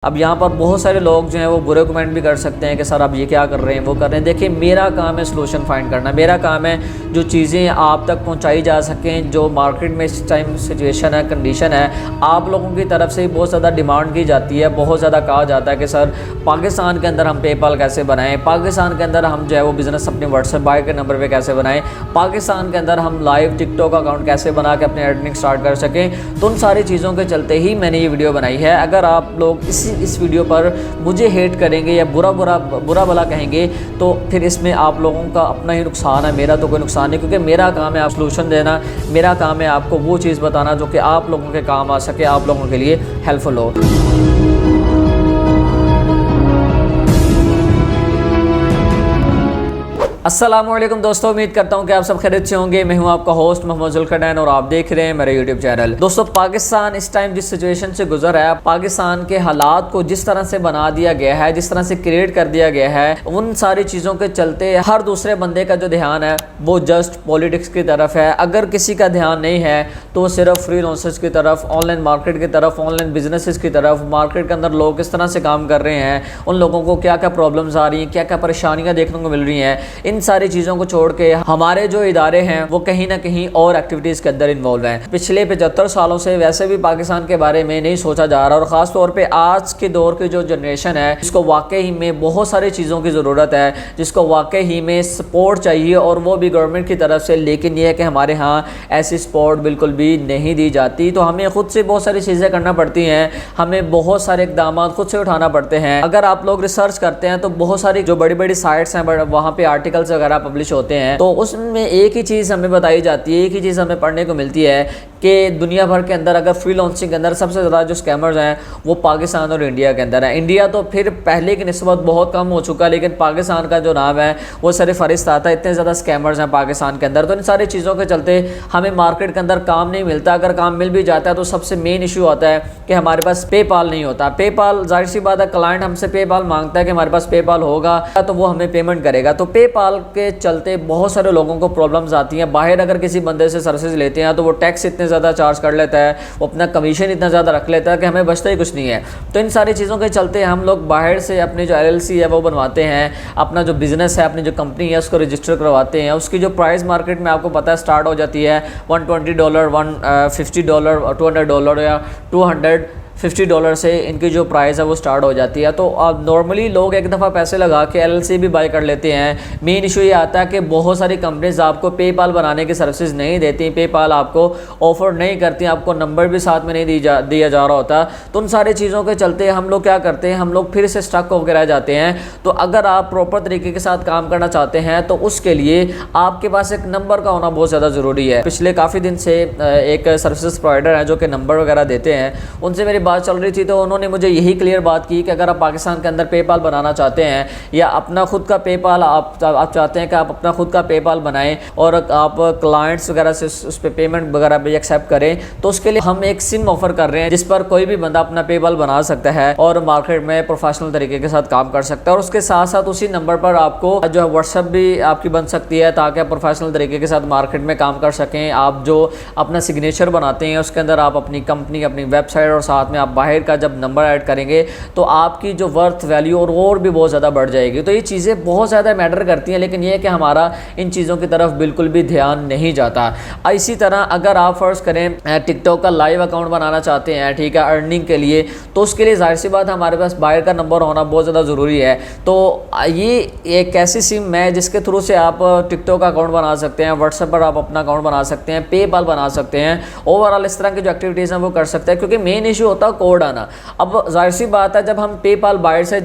अब यहाँ पर बहुत सारे लोग जो हैं वो बुरे कमेंट भी कर सकते हैं कि सर आप ये क्या कर रहे हैं, वो कर रहे हैं। देखिए, मेरा काम है सलूशन फाइंड करना। मेरा काम है जो चीज़ें आप तक पहुँचाई जा सकें, जो मार्केट में इस टाइम सिचुएशन है, कंडीशन है, आप लोगों की तरफ से बहुत ज़्यादा डिमांड की जाती है। बहुत ज़्यादा कहा जाता है कि सर पाकिस्तान के अंदर हम पेपाल कैसे बनाएँ, पाकिस्तान के अंदर हम जो है वो बिज़नेस अपने व्हाट्सएप बाय के नंबर पर कैसे बनाएँ, पाकिस्तान के अंदर हम लाइव टिकटॉक अकाउंट कैसे बना के अपने अर्निंग स्टार्ट कर सकें। तो उन सारी चीज़ों के चलते ही मैंने ये वीडियो बनाई है। अगर आप लोग इस वीडियो पर मुझे हेट करेंगे या बुरा भला कहेंगे तो फिर इसमें आप लोगों का अपना ही नुकसान है, मेरा तो कोई नुकसान नहीं, क्योंकि मेरा काम है आप सलूशन देना। मेरा काम है आपको वो चीज़ बताना जो कि आप लोगों के काम आ सके, आप लोगों के लिए हेल्पफुल हो। अस्सलामुअलैकुम दोस्तों, उम्मीद करता हूँ कि आप सब खैरियत से होंगे। मैं हूँ आपका होस्ट मोहम्मद जुल्करनैन और आप देख रहे हैं मेरा यूट्यूब चैनल। दोस्तों, पाकिस्तान इस टाइम जिस सिचुएशन से गुजर रहा है, पाकिस्तान के हालात को जिस तरह से बना दिया गया है, जिस तरह से क्रिएट कर दिया गया है, उन सारी चीज़ों के चलते हर दूसरे बंदे का जो ध्यान है वो जस्ट पॉलिटिक्स की तरफ है। अगर किसी का ध्यान नहीं है तो सिर्फ फ्रीलांसर्स की तरफ, ऑनलाइन मार्केट की तरफ, ऑनलाइन बिजनेसेस की तरफ, मार्केट के अंदर लोग किस तरह से काम कर रहे हैं, उन लोगों को क्या क्या प्रॉब्लम्स आ रही हैं, क्या क्या परेशानियाँ देखने को मिल रही हैं, इन सारी चीज़ों को छोड़ के हमारे जो इदारे हैं वो कहीं ना कहीं और एक्टिविटीज़ के अंदर इन्वॉल्व हैं। पिछले 75 सालों से वैसे भी पाकिस्तान के बारे में नहीं सोचा जा रहा, और ख़ास तौर पे आज के दौर की जो जनरेशन है जिसको वाकई में बहुत सारी चीज़ों की ज़रूरत है, जिसको वाकई में सपोर्ट चाहिए, और वो भी गवर्नमेंट की तरफ से। लेकिन यह है कि हमारे यहाँ ऐसी सपोर्ट बिल्कुल भी नहीं दी जाती, तो हमें खुद से बहुत सारी चीज़ें करना पड़ती हैं, हमें बहुत सारे इकदाम खुद से उठाना पड़ते हैं। अगर आप लोग रिसर्च करते हैं तो बहुत सारी जो बड़ी बड़ी साइट्स हैं, वहाँ पे आर्टिकल्स वगैरह पब्लिश होते हैं, तो उसमें एक ही चीज़ हमें बताई जाती है, एक ही चीज़ हमें पढ़ने को मिलती है कि दुनिया भर के अंदर अगर फ्रीलांसिंग के अंदर सबसे ज़्यादा जो स्कैमर्स हैं वो पाकिस्तान और इंडिया के अंदर है। इंडिया तो फिर पहले की निस्बत बहुत कम हो चुका है, लेकिन पाकिस्तान का जो नाम है वो सर फहरिस्त आता है। इतने ज़्यादा स्कैमर्स हैं पाकिस्तान के अंदर, तो इन सारी चीज़ों के चलते हमें मार्केट के अंदर काम नहीं मिलता। अगर काम मिल भी जाता है तो सबसे मेन इशू आता है कि हमारे पास पेपाल नहीं होता। पेपाल, जाहिर सी बात है, क्लाइंट हमसे पेपाल मांगता है कि हमारे पास पेपाल होगा तो वो हमें पेमेंट करेगा। तो पेपाल के चलते बहुत सारे लोगों को प्रॉब्लम्स आती हैं। बाहर अगर किसी बंदे से सर्विसेज लेते हैं तो वो टैक्स इतने ज़्यादा चार्ज कर लेता है, वो अपना कमीशन इतना ज़्यादा रख लेता है कि हमें बचता ही कुछ नहीं है। तो इन सारी चीज़ों के चलते हम लोग बाहर से अपनी जो LLC है वो बनवाते हैं, अपना जो बिज़नेस है, अपनी जो कंपनी है उसको रजिस्टर करवाते हैं। उसकी जो प्राइस मार्केट में आपको पता है स्टार्ट हो जाती है $120, $150, $200 या $250 से इनकी जो प्राइस है वो स्टार्ट हो जाती है। तो नॉर्मली लोग एक दफ़ा पैसे लगा के LLC भी बाय कर लेते हैं। मेन इशू ये आता है कि बहुत सारी कंपनीज आपको पेपाल बनाने की सर्विसेज नहीं देती, पेपाल आपको ऑफर नहीं करती, आपको नंबर भी साथ में नहीं दिया जा रहा होता। तो उन सारी चीज़ों के चलते हम लोग क्या करते हैं, हम लोग फिर से स्टक होकर रह जाते हैं। तो अगर आप प्रॉपर तरीके के साथ काम करना चाहते हैं तो उसके लिए आपके पास एक नंबर का होना बहुत ज़्यादा ज़रूरी है। पिछले काफ़ी दिन से एक सर्विसेज प्रोवाइडर है जो कि नंबर वगैरह देते हैं, उनसे मेरी बात चल रही थी, तो उन्होंने मुझे यही क्लियर बात की कि अगर आप पाकिस्तान के अंदर पेपाल बनाना चाहते हैं या अपना खुद का पेपाल आप चाहते हैं कि आप अपना खुद का पेपाल बनाएं और आप क्लाइंट्स वगैरह से उस पर पेमेंट वगैरह भी एक्सेप्ट करें, तो उसके लिए हम एक सिम ऑफर कर रहे हैं जिस पर कोई भी बंदा अपना पेपाल बना सकता है और मार्केट में प्रोफेशनल तरीके के साथ काम कर सकता है। और उसके साथ साथ उसी नंबर पर आपको जो है व्हाट्सएप भी आपकी बन सकती है, ताकि आप प्रोफेशनल तरीके के साथ मार्केट में काम कर सकें। आप जो अपना सिग्नेचर बनाते हैं उसके अंदर आप अपनी कंपनी, अपनी वेबसाइट और साथ में आप बाहर का जब नंबर ऐड करेंगे तो आपकी जो वर्थ वैल्यू और भी बहुत ज़्यादा बढ़ जाएगी। तो ये चीज़ें बहुत ज़्यादा मैटर करती हैं, लेकिन ये है कि हमारा इन चीज़ों की तरफ बिल्कुल भी ध्यान नहीं जाता। इसी तरह अगर आप फर्ज करें टिकटॉक का लाइव अकाउंट बनाना चाहते हैं, ठीक है, अर्निंग के लिए, तो उसके लिए जाहिर सी बात है हमारे पास बाहर का नंबर होना बहुत ज़्यादा ज़रूरी है। तो ये एक ऐसी सिम है जिसके थ्रू से आप टिकटॉक का अकाउंट बना सकते हैं, व्हाट्सएप पर आप अपना अकाउंट बना सकते हैं, पेपाल बना सकते हैं, ओवरऑल इस तरह की जो एक्टिविटीज़ हैं वो कर सकते हैं। क्योंकि मेन इशू होता है कोड आना। अब जाहिर सी बात है, जब हम पेपाल बाहर से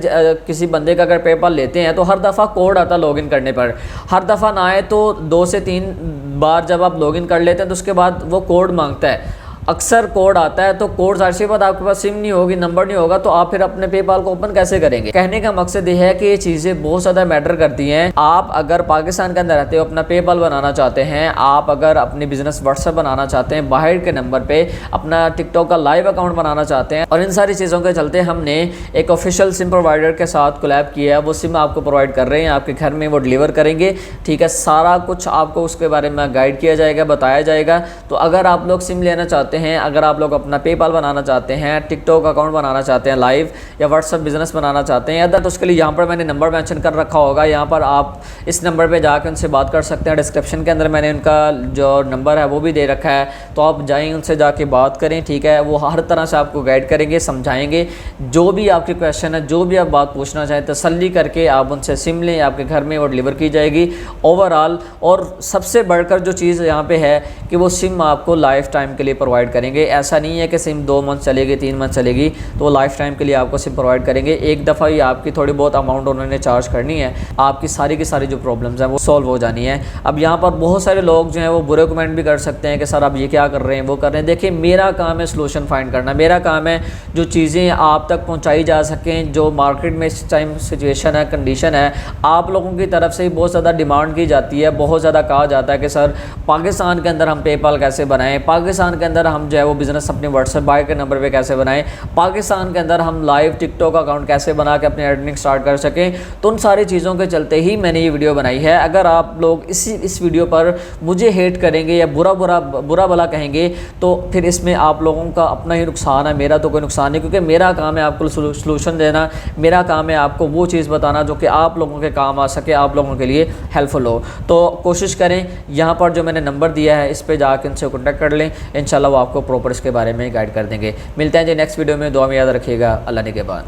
किसी बंदे का अगर पेपाल लेते हैं तो हर दफ़ा कोड आता लॉगिन करने पर, हर दफ़ा ना आए तो 2 से 3 बार जब आप लॉगिन कर लेते हैं तो उसके बाद वो कोड मांगता है। अक्सर कोड आता है, तो कोड जाहिर सी बात आपके पास सिम नहीं होगी, नंबर नहीं होगा, तो आप फिर अपने पेपाल को ओपन कैसे करेंगे। कहने का मकसद ये है कि ये चीज़ें बहुत ज़्यादा मैटर करती हैं। आप अगर पाकिस्तान के अंदर रहते हो, अपना पेपाल बनाना चाहते हैं, आप अगर अपनी बिजनेस व्हाट्सएप बनाना चाहते हैं, बाहर के नंबर पे अपना टिकटॉक का लाइव अकाउंट बनाना चाहते हैं, और इन सारी चीज़ों के चलते हमने एक ऑफिशियल सिम प्रोवाइडर के साथ कोलैब किया है। वो सिम आपको प्रोवाइड कर रहे हैं, आपके घर में वो डिलीवर करेंगे, ठीक है। सारा कुछ आपको उसके बारे में गाइड किया जाएगा, बताया जाएगा। तो अगर आप लोग सिम लेना चाहते चाहते हैं, अगर आप लोग अपना पेपाल बनाना चाहते हैं, टिकटॉक अकाउंट बनाना चाहते हैं लाइव, या व्हाट्सअप बिजनेस बनाना चाहते हैं अदर, तो उसके लिए यहाँ पर मैंने नंबर मेंशन कर रखा होगा। यहाँ पर आप इस नंबर पे जाकर उनसे बात कर सकते हैं। डिस्क्रिप्शन के अंदर मैंने उनका जो नंबर है वो भी दे रखा है, तो आप जाएँ उनसे जाके बात करें, ठीक है। वो हर तरह से आपको गाइड करेंगे, समझाएंगे। जो भी आपके क्वेश्चन है, जो भी आप बात पूछना चाहें, तसल्ली करके आप उनसे सिम लें, आपके घर में वो डिलीवर की जाएगी ओवरऑल। और सबसे बढ़कर जो चीज़ यहाँ पे है कि वो सिम आपको लाइफ टाइम के लिए प्रोवाइड करेंगे। ऐसा नहीं है कि सिम 2 मंथ चलेगी, 3 मंथ चलेगी, तो वो लाइफ टाइम के लिए आपको सिम प्रोवाइड करेंगे। एक दफ़ा ही आपकी थोड़ी बहुत अमाउंट उन्होंने चार्ज करनी है, आपकी सारी की सारी जो प्रॉब्लम्स हैं वो सॉल्व हो जानी है। अब यहाँ पर बहुत सारे लोग जो हैं वो बुरे कमेंट भी कर सकते हैं कि सर आप ये क्या कर रहे हैं, वो कर रहे हैं। देखिए, मेरा काम है सोल्यूशन फाइंड करना, मेरा काम है जो चीज़ें आप तक पहुँचाई जा सकें, जो मार्केट में इस टाइम सिचुएशन है, कंडीशन है, आप लोगों की तरफ से बहुत ज़्यादा डिमांड की जाती है, बहुत ज़्यादा कहा जाता है कि सर पाकिस्तान के अंदर हम पेपाल कैसे बनाएं, पाकिस्तान के अंदर हम जो है वो बिज़नेस अपने व्हाट्सएप बाय के नंबर पे कैसे बनाएं, पाकिस्तान के अंदर हम लाइव टिकटॉक अकाउंट कैसे बना के अपनी अर्निंग स्टार्ट कर सकें। तो उन सारी चीज़ों के चलते ही मैंने ये वीडियो बनाई है। अगर आप लोग इस वीडियो पर मुझे हेट करेंगे या बुरा भला कहेंगे, तो फिर इसमें आप लोगों का अपना ही नुकसान है, मेरा तो कोई नुकसान नहीं, क्योंकि मेरा काम है आपको सोल्यूशन देना, मेरा काम है आपको वो चीज़ बताना जो कि आप लोगों के काम आ सके, आप लोगों के लिए हेल्पफुल हो। तो कोशिश करें, यहाँ पर जो मैंने नंबर दिया है इस पर जाकर इनसे कॉन्टैक्ट कर लें, इंशाल्लाह वो आपको प्रॉपर इसके बारे में गाइड कर देंगे। मिलते हैं जी नेक्स्ट वीडियो में। दुआ में याद रखिएगा। अल्लाह ने के बाद।